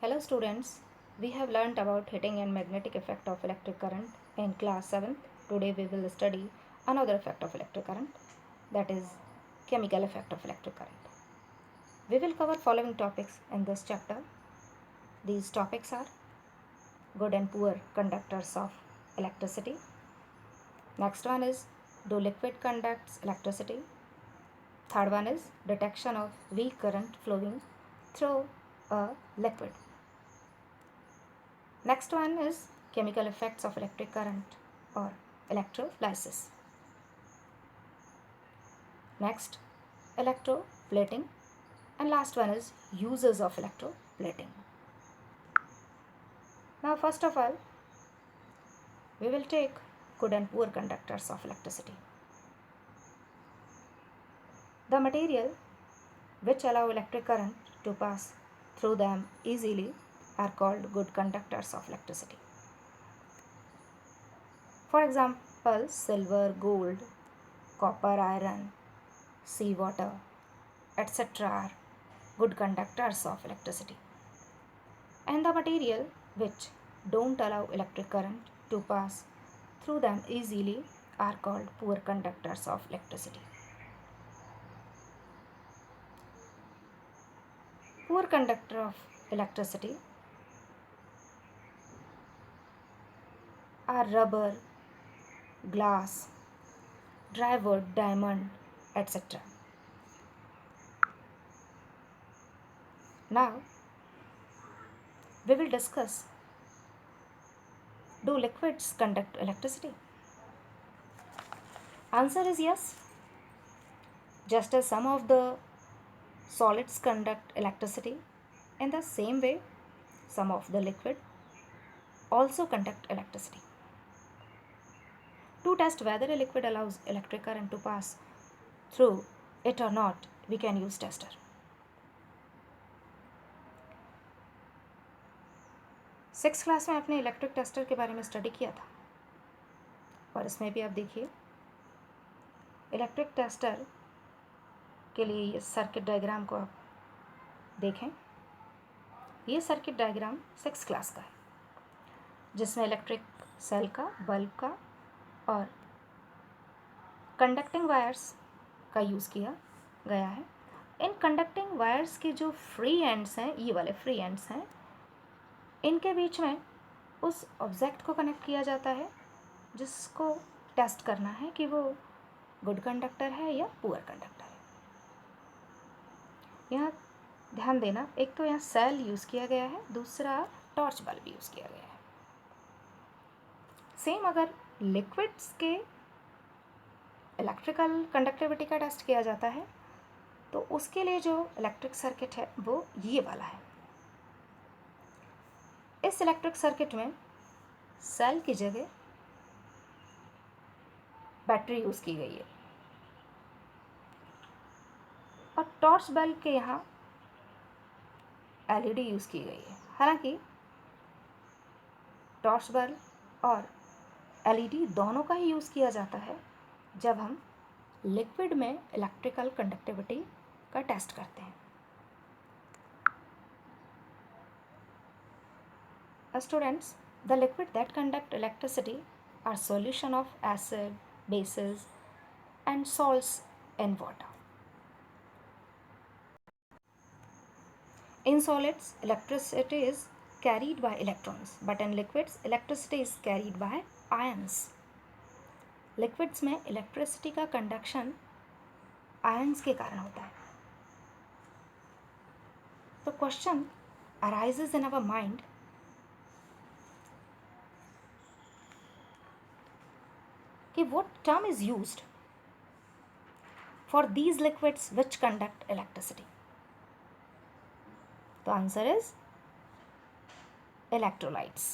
Hello students, we have learnt about heating and magnetic effect of electric current in class 7th. Today we will study another effect of electric current, that is chemical effect of electric current. We will cover following topics in this chapter. These topics are good and poor conductors of electricity. Next one is do liquid conducts electricity. Third one is detection of weak current flowing through a liquid. Next one is chemical effects of electric current or electrolysis. Next, electroplating, and last one is uses of electroplating. Now first of all, we will take good and poor conductors of electricity. The material which allow electric current to pass through them easily are called good conductors of electricity. For example, silver, gold, copper, iron, seawater, etc. are good conductors of electricity. And the material which don't allow electric current to pass through them easily are called poor conductors of electricity. Poor conductor of electricity are rubber, glass, dry wood, diamond, etc. Now, we will discuss, do liquids conduct electricity? Answer is yes. Just as some of the solids conduct electricity, in the same way, some of the liquid also conduct electricity. To test whether a liquid allows electric current to pass through it or not, we can use tester. Six class में आपने electric tester के बारे में study किया था और इसमें भी आप देखिए इलेक्ट्रिक टेस्टर के लिए ये सर्किट डायग्राम को आप देखें। ये सर्किट डायग्राम सिक्स क्लास का है जिसमें इलेक्ट्रिक सेल का, बल्ब का और कंडक्टिंग वायर्स का यूज़ किया गया है। इन कंडक्टिंग वायर्स के जो फ्री एंड्स हैं, ये वाले फ्री एंड्स हैं, इनके बीच में उस ऑब्जेक्ट को कनेक्ट किया जाता है जिसको टेस्ट करना है कि वो गुड कंडक्टर है या पुअर कंडक्टर है। यहाँ ध्यान देना, एक तो यहाँ सेल यूज़ किया गया है, दूसरा टॉर्च बल्ब यूज़ किया गया है। सेम अगर लिक्विड्स के इलेक्ट्रिकल कंडक्टिविटी का टेस्ट किया जाता है तो उसके लिए जो इलेक्ट्रिक सर्किट है वो ये वाला है। इस इलेक्ट्रिक सर्किट में सेल की जगह बैटरी यूज़ की गई है और टॉर्च बल्ब के यहाँ एलईडी यूज़ की गई है। हालांकि टॉर्च बल्ब और एलईडी दोनों का ही यूज़ किया जाता है जब हम लिक्विड में इलेक्ट्रिकल कंडक्टिविटी का टेस्ट करते हैं। Students, the liquid that conduct electricity are solution of acid, bases and salts in water. In solids, electricity is carried by electrons, but in liquids, electricity is carried by ions. Liquids में electricity का conduction ions के कारण होता है। तो question arises in our mind, कि what term is used for these liquids which conduct electricity? The answer is electrolytes.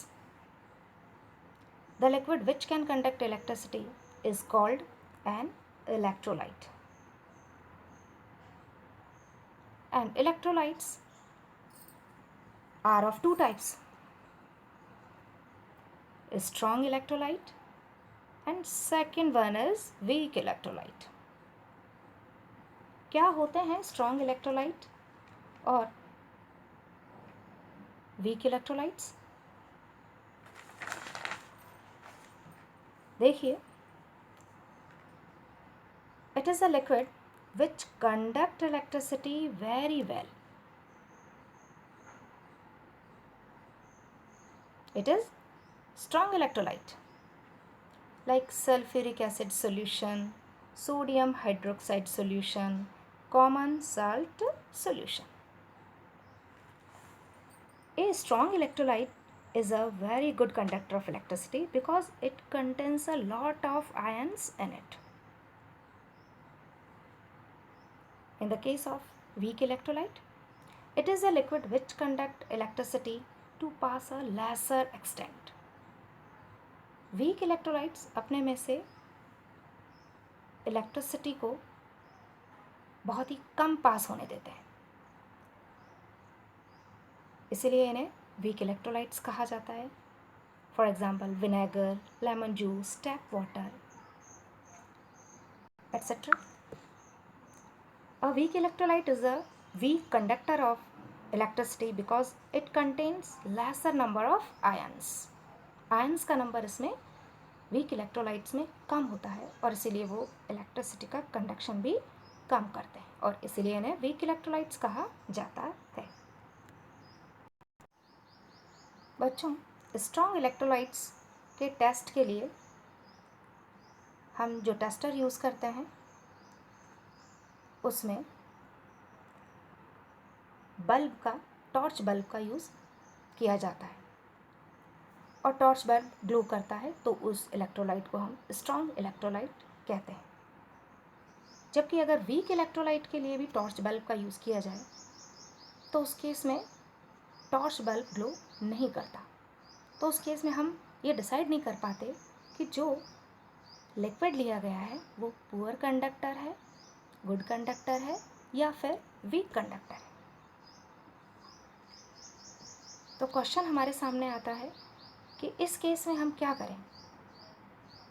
The liquid which can conduct electricity is called an electrolyte. And electrolytes are of two types: a strong electrolyte and second one is weak electrolyte. क्या होते हैं strong electrolyte और weak electrolytes? देखिए, it is a liquid which conduct electricity very well. It is strong electrolyte like sulfuric acid solution, sodium hydroxide solution, common salt solution. A strong electrolyte is a very good conductor of electricity because it contains a lot of ions in it. In the case of weak electrolyte, it is a liquid which conduct electricity to pass a lesser extent. Weak electrolytes अपने में से electricity को बहुत ही कम पास होने देते हैं, इसीलिए इन्हें वीक इलेक्ट्रोलाइट्स कहा जाता है. For example vinegar, lemon juice, tap water etcetera. A weak electrolyte is a weak conductor of electricity because it contains lesser number of ions. Ions का नंबर इसमें वीक इलेक्ट्रोलाइट्स में कम होता है और इसीलिए वो इलेक्ट्रिसिटी का कंडक्शन भी कम करते हैं और इसीलिए इन्हें वीक इलेक्ट्रोलाइट्स कहा जाता है. बच्चों, स्ट्रॉन्ग इलेक्ट्रोलाइट्स के टेस्ट के लिए हम जो टेस्टर यूज़ करते हैं उसमें बल्ब का, टॉर्च बल्ब का यूज़ किया जाता है और टॉर्च बल्ब ग्लो करता है तो उस इलेक्ट्रोलाइट को हम स्ट्रॉन्ग इलेक्ट्रोलाइट कहते हैं. जबकि अगर वीक इलेक्ट्रोलाइट के लिए भी टॉर्च बल्ब का यूज़ किया जाए तो उस केस में टॉर्च बल्ब ग्लो नहीं करता. तो उस केस में हम ये डिसाइड नहीं कर पाते कि जो लिक्विड लिया गया है वो पुअर कंडक्टर है, गुड कंडक्टर है या फिर वीक कंडक्टर है. तो क्वेश्चन हमारे सामने आता है कि इस केस में हम क्या करें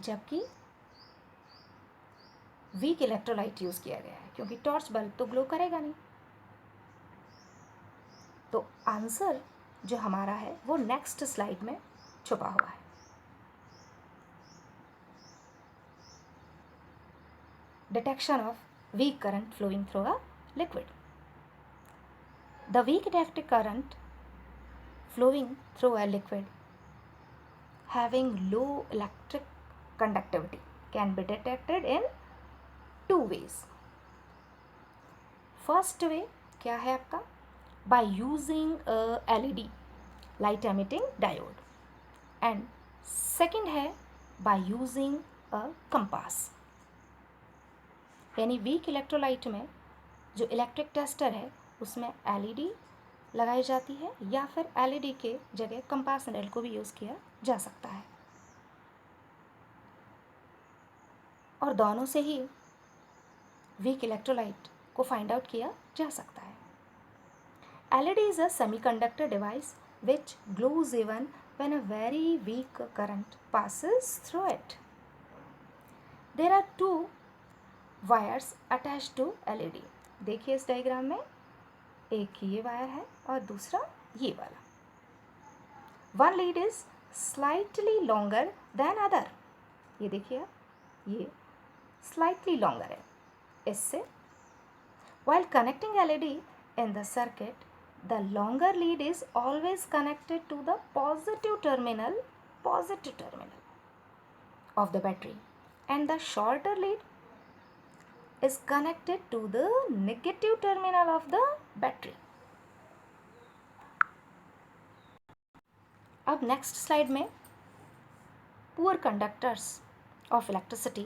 जबकि वीक इलेक्ट्रोलाइट यूज़ किया गया है, क्योंकि टॉर्च बल्ब तो ग्लो करेगा नहीं. तो आंसर जो हमारा है वो नेक्स्ट स्लाइड में छुपा हुआ है. Detection of weak current flowing through a liquid. The weak electric current flowing through a liquid having low electric conductivity can be detected in two ways. First way क्या है आपका? By using a LED light emitting diode and second है by using a compass. यानी weak electrolyte में जो electric tester है उसमें LED लगाई जाती है या फिर LED के जगह कंपास नेडल को भी यूज़ किया जा सकता है और दोनों से ही वीक इलेक्ट्रोलाइट को फाइंड आउट किया जा सकता है. LED is a semiconductor device which glows even when a very weak current passes through it. There are two wires attached to LED. देखिए इस डायग्राम में एक ये वायर है और दूसरा ये वाला. One lead is slightly longer than other. ये देखिए आप, ये स्लाइटली लॉन्गर है इससे. While connecting LED in the circuit, the longer lead is always connected to the positive terminal of the battery and the shorter lead is connected to the negative terminal of the battery. अब next slide में poor conductors of electricity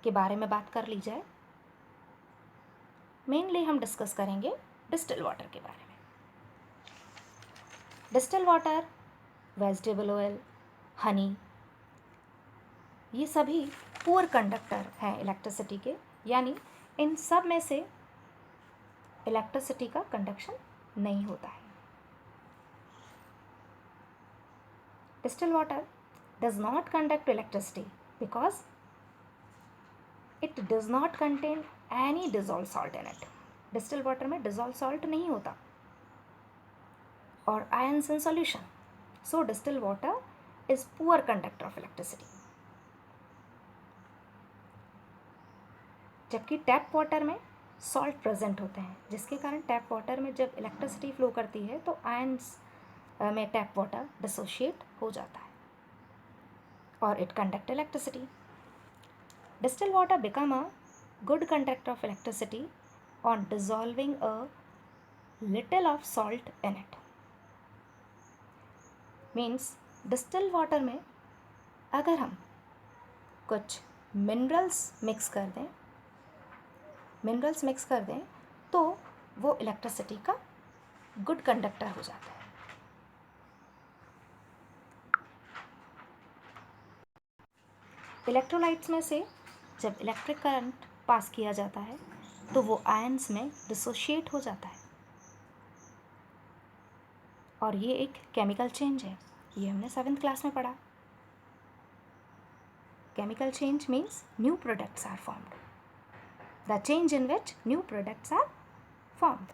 के बारे में बात कर ली जाए. Mainly हम discuss करेंगे डिस्टिल वाटर के बारे में. Distil water, vegetable oil, Honey, ये सभी पुअर कंडक्टर हैं इलेक्ट्रिसिटी के, यानी इन सब में से इलेक्ट्रिसिटी का कंडक्शन नहीं होता है. Distilled water does not conduct electricity because it does not contain any dissolved salt in it. Distilled water में dissolved salt नहीं होता. or ions in solution. So distilled water is poor conductor of electricity. जबकि tap water में salt present होते हैं, जिसके कारण tap water में जब इलेक्ट्रिसिटी फ्लो करती है तो आयंस में टैप वाटर डिसोशिएट हो जाता है और it conduct electricity. Distilled water become a good conductor of electricity on dissolving a little of salt in it. Means distilled water में अगर हम कुछ मिनरल्स मिक्स कर दें तो वो इलेक्ट्रिसिटी का गुड कंडक्टर हो जाता है. इलेक्ट्रोलाइट्स में से जब इलेक्ट्रिक करंट पास किया जाता है तो वो आयंस में डिसोशिएट हो जाता है और ये एक केमिकल चेंज है. ये हमने 7th क्लास में पढ़ा. Chemical change means new products are formed. The change in which new products are formed.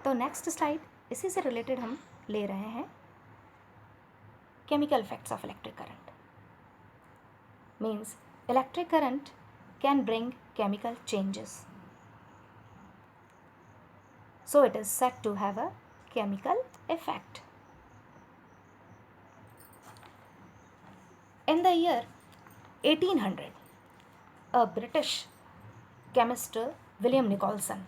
तो नेक्स्ट स्लाइड इसी से रिलेटेड हम ले रहे हैं. Chemical effects of electric current means electric current can bring chemical changes. So it is said to have a chemical effect. In the year 1800, a British chemist William Nicholson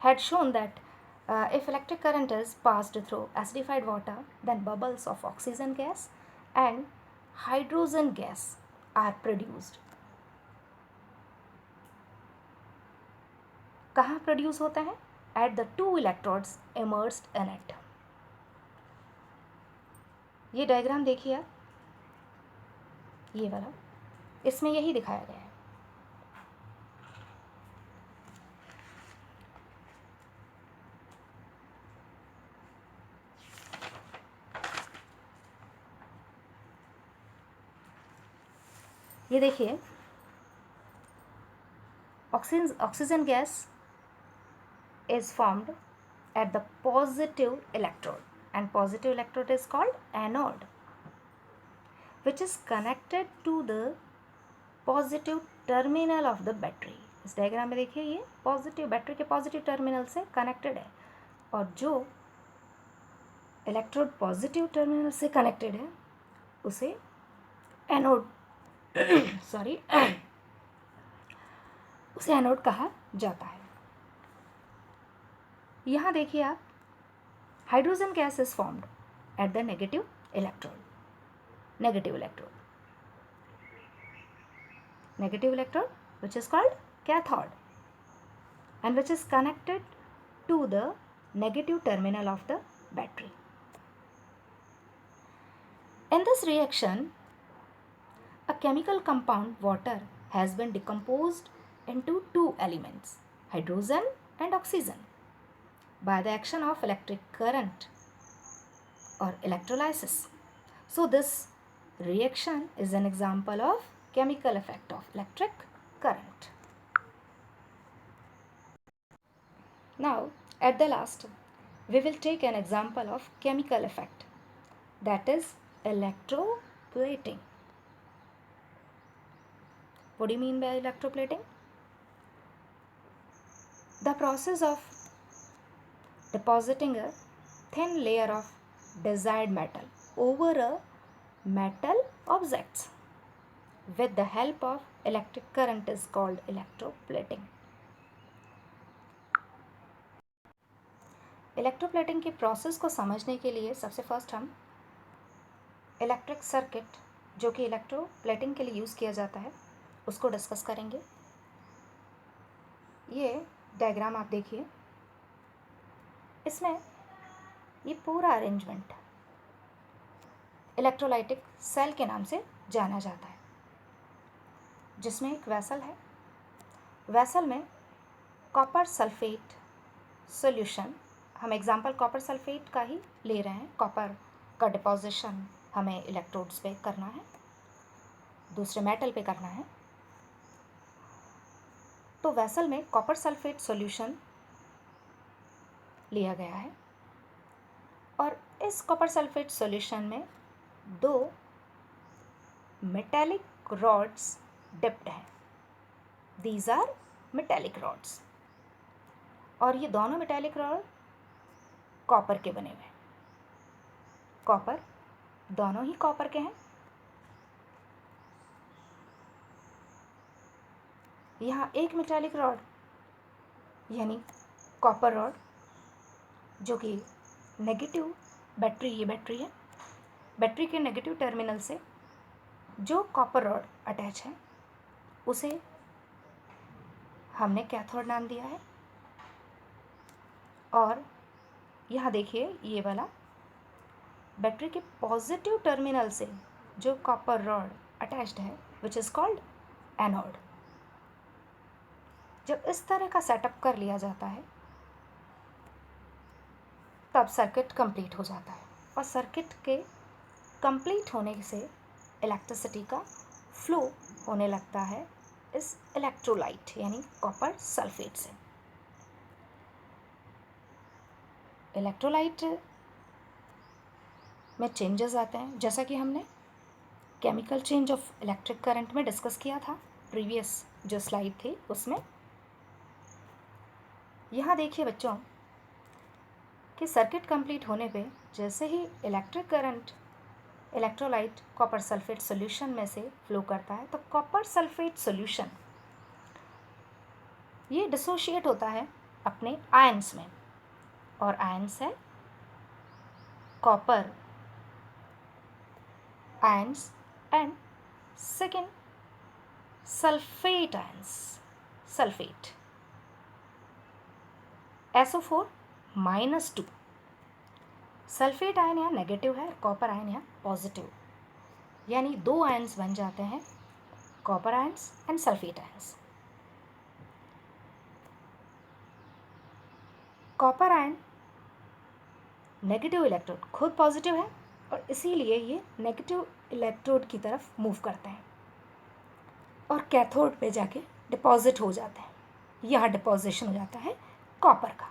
had shown that if electric current is passed through acidified water, then bubbles of oxygen gas and hydrogen gas are produced. कहाँ produce होता है? At the two electrodes immersed in it. ये diagram देखिए आप, ये वाला, इसमें यही दिखाया गया है. ये देखिए, oxygen gas is formed at the positive electrode, and positive electrode is called anode, which is connected to the positive terminal of the battery. इस डायग्राम में देखिए, ये पॉजिटिव, बैटरी के पॉजिटिव टर्मिनल से कनेक्टेड है और जो इलेक्ट्रोड पॉजिटिव टर्मिनल से कनेक्टेड है उसे एनोड उसे एनोड कहा जाता है. यहाँ देखिए आप, hydrogen gas is formed at the negative electrode which is called cathode and which is connected to the negative terminal of the battery. In this reaction, a chemical compound water has been decomposed into two elements, hydrogen and oxygen, by the action of electric current or electrolysis. So this reaction is an example of chemical effect of electric current. Now at the last we will take an example of chemical effect, that is electroplating. What do you mean by electroplating? The process of depositing a thin layer of desired metal over a metal objects with the help of electric current is called electroplating. Electroplating की process को समझने के लिए सबसे first हम electric circuit जो कि electroplating के लिए यूज़ किया जाता है उसको डिस्कस करेंगे. ये डायग्राम आप देखिए, इसमें ये पूरा अरेंजमेंट इलेक्ट्रोलाइटिक सेल के नाम से जाना जाता है, जिसमें एक वेसल है. वेसल में कॉपर सल्फेट सॉल्यूशन, हम एग्जांपल कॉपर सल्फेट का ही ले रहे हैं. कॉपर का डिपोजिशन हमें इलेक्ट्रोड्स पे करना है, दूसरे मेटल पे करना है. तो वेसल में कॉपर सल्फेट सॉल्यूशन लिया गया है और इस कॉपर सल्फेट सॉल्यूशन में 2 मेटेलिक रॉड्स डिप्ड हैं। दीज आर मेटेलिक रॉड्स और ये दोनों मेटेलिक रॉड कॉपर के बने हुए हैं। कॉपर, दोनों ही कॉपर के हैं। यहाँ एक मेटेलिक रॉड यानी कॉपर रॉड जो कि नेगेटिव बैटरी, ये बैटरी है, बैटरी के नेगेटिव टर्मिनल से जो कॉपर रॉड अटैच है उसे हमने कैथोड नाम दिया है। और यहाँ देखिए ये वाला बैटरी के पॉजिटिव टर्मिनल से जो कॉपर रॉड अटैच्ड है विच इज़ कॉल्ड एनोड। जब इस तरह का सेटअप कर लिया जाता है तब सर्किट कंप्लीट हो जाता है और सर्किट के कंप्लीट होने से इलेक्ट्रिसिटी का फ्लो होने लगता है इस इलेक्ट्रोलाइट यानी कॉपर सल्फेट से। इलेक्ट्रोलाइट में चेंजेस आते हैं जैसा कि हमने chemical change of electric current में डिस्कस किया था, प्रीवियस जो स्लाइड थी उसमें। यहाँ देखिए बच्चों कि सर्किट कंप्लीट होने पे जैसे ही electric current electrolyte copper sulphate solution में से फ्लो करता है तो कॉपर सल्फेट सॉल्यूशन ये डिसोशिएट होता है अपने आयंस में, और आयंस है copper ions and second sulphate ions, sulphate SO4-2। Sulphate ion यहाँ नेगेटिव है, कॉपर आयन यहाँ पॉजिटिव, यानी 2 आयन्स बन जाते हैं, copper ions and sulphate ions. Copper ion negative electrode खुद पॉजिटिव है और इसीलिए ये नेगेटिव इलेक्ट्रोड की तरफ मूव करते हैं और कैथोड पे जाके डिपॉजिट हो जाते हैं। यहाँ डिपॉजिशन हो जाता है कॉपर का।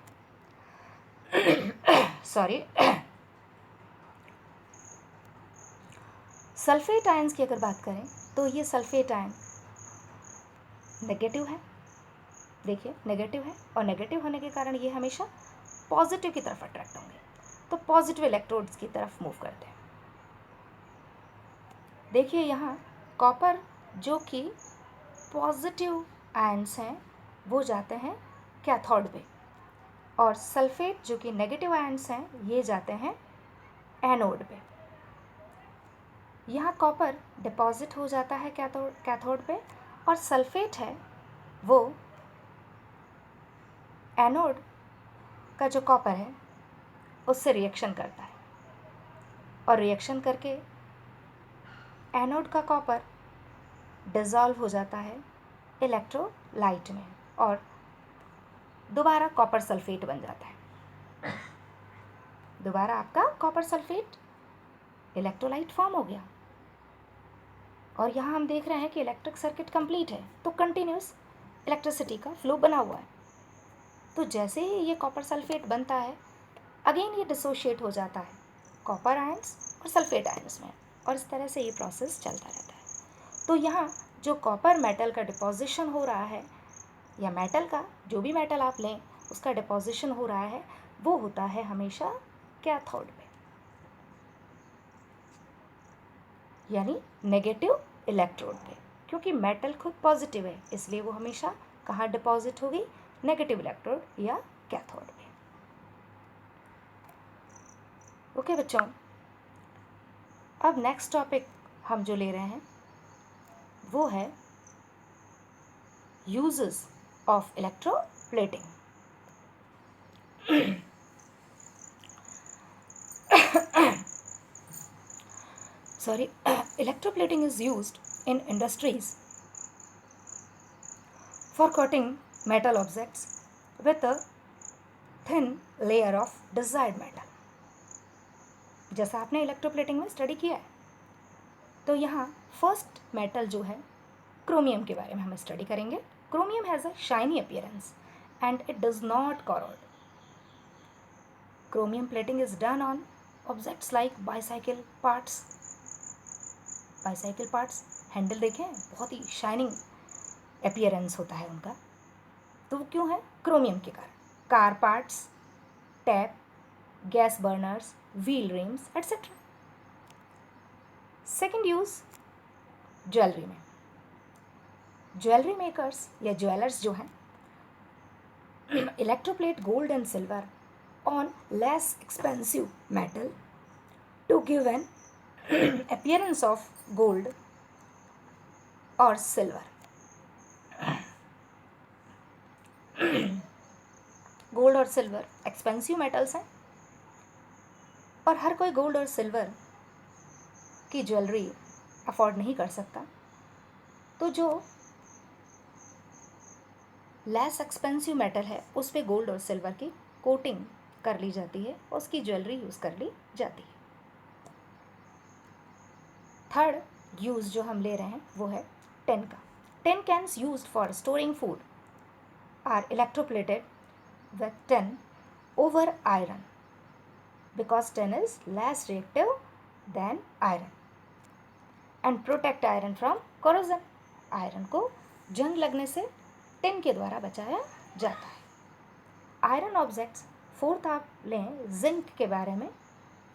सॉरी। सल्फेट आयंस की अगर बात करें तो ये सल्फेट आयन नेगेटिव है, देखिए नेगेटिव है और नेगेटिव होने के कारण ये हमेशा पॉजिटिव की तरफ अट्रैक्ट होंगे, तो पॉजिटिव इलेक्ट्रोड्स की तरफ मूव करते हैं। देखिए यहाँ कॉपर जो कि पॉजिटिव आयंस हैं वो जाते हैं कैथोड पे, और सल्फेट जो कि नेगेटिव आयंस हैं ये जाते हैं एनोड पे। यहाँ कॉपर डिपॉजिट हो जाता है कैथोड पे और सल्फेट है वो एनोड का जो कॉपर है उससे रिएक्शन करता है और रिएक्शन करके एनोड का कॉपर डिज़ोल्व हो जाता है इलेक्ट्रोलाइट में और दोबारा कॉपर सल्फेट बन जाता है। दोबारा आपका कॉपर सल्फेट इलेक्ट्रोलाइट फॉर्म हो गया और यहाँ हम देख रहे हैं कि इलेक्ट्रिक सर्किट कंप्लीट है, तो कंटिन्यूस इलेक्ट्रिसिटी का फ्लो बना हुआ है। तो जैसे ही ये कॉपर सल्फेट बनता है अगेन ये डिसोशिएट हो जाता है कॉपर आयंस और सल्फेट आयंस में, और इस तरह से ये प्रोसेस चलता रहता है। तो यहाँ जो कॉपर मेटल का डिपोजिशन हो रहा है या मेटल का जो भी मेटल आप लें उसका डिपोजिशन हो रहा है वो होता है हमेशा कैथोड पे, यानी नेगेटिव इलेक्ट्रोड पे, क्योंकि मेटल खुद पॉजिटिव है इसलिए वो हमेशा कहाँ डिपॉजिट होगी, नेगेटिव इलेक्ट्रोड या कैथोड पे। ओके बच्चों, अब नेक्स्ट टॉपिक हम जो ले रहे हैं वो है uses of electroplating. Sorry, electroplating is used in industries for coating metal objects with a thin layer of desired metal. जैसा आपने इलेक्ट्रोप्लेटिंग में स्टडी किया है, तो यहाँ फर्स्ट मेटल जो है क्रोमियम के बारे में हम स्टडी करेंगे। Chromium has a shiny appearance and it does not corrode. Chromium plating is done on objects like bicycle parts. Bicycle parts handle देखें, बहुत ही शाइनिंग अपीयरेंस होता है उनका, तो वो क्यों है? क्रोमियम के कारण. Car parts, tap, gas burners, wheel rims etcetera. Second use jewellery में. ज्वेलरी मेकर्स या ज्वेलर्स जो हैं electroplate gold and silver on less expensive metal to give an appearance of gold or silver. Gold और silver expensive metals हैं और हर कोई gold और silver की ज्वेलरी अफोर्ड नहीं कर सकता, तो जो लेस एक्सपेंसिव मेटल है उस पे गोल्ड और सिल्वर की कोटिंग कर ली जाती है, उसकी ज्वेलरी यूज़ कर ली जाती है. थर्ड यूज़ जो हम ले रहे हैं वो है टिन का. Tin cans used for storing food are electroplated with tin over iron because tin is less reactive than iron and protect iron from corrosion. Iron को जंग लगने से टिन के द्वारा बचाया जाता है. Iron objects. फोर्थ आप लें जिंक के बारे में.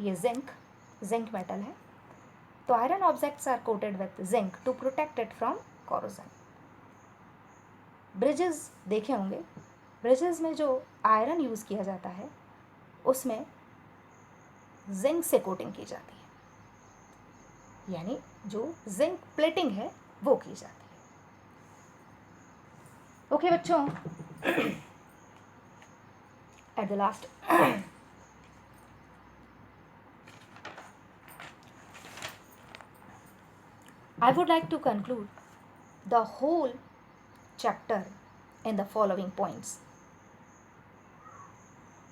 ये जिंक मेटल है, तो iron objects are coated with zinc to protect it from corrosion. Bridges देखे होंगे, ब्रिजेस में जो आयरन यूज़ किया जाता है उसमें जिंक से कोटिंग की जाती है, यानी जो जिंक प्लेटिंग है वो की जाती है. ओके बच्चों, at the last I would like to conclude the whole chapter in the following points.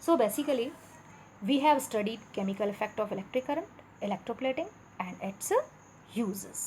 So basically, we have studied chemical effect of electric current, electroplating and its uses.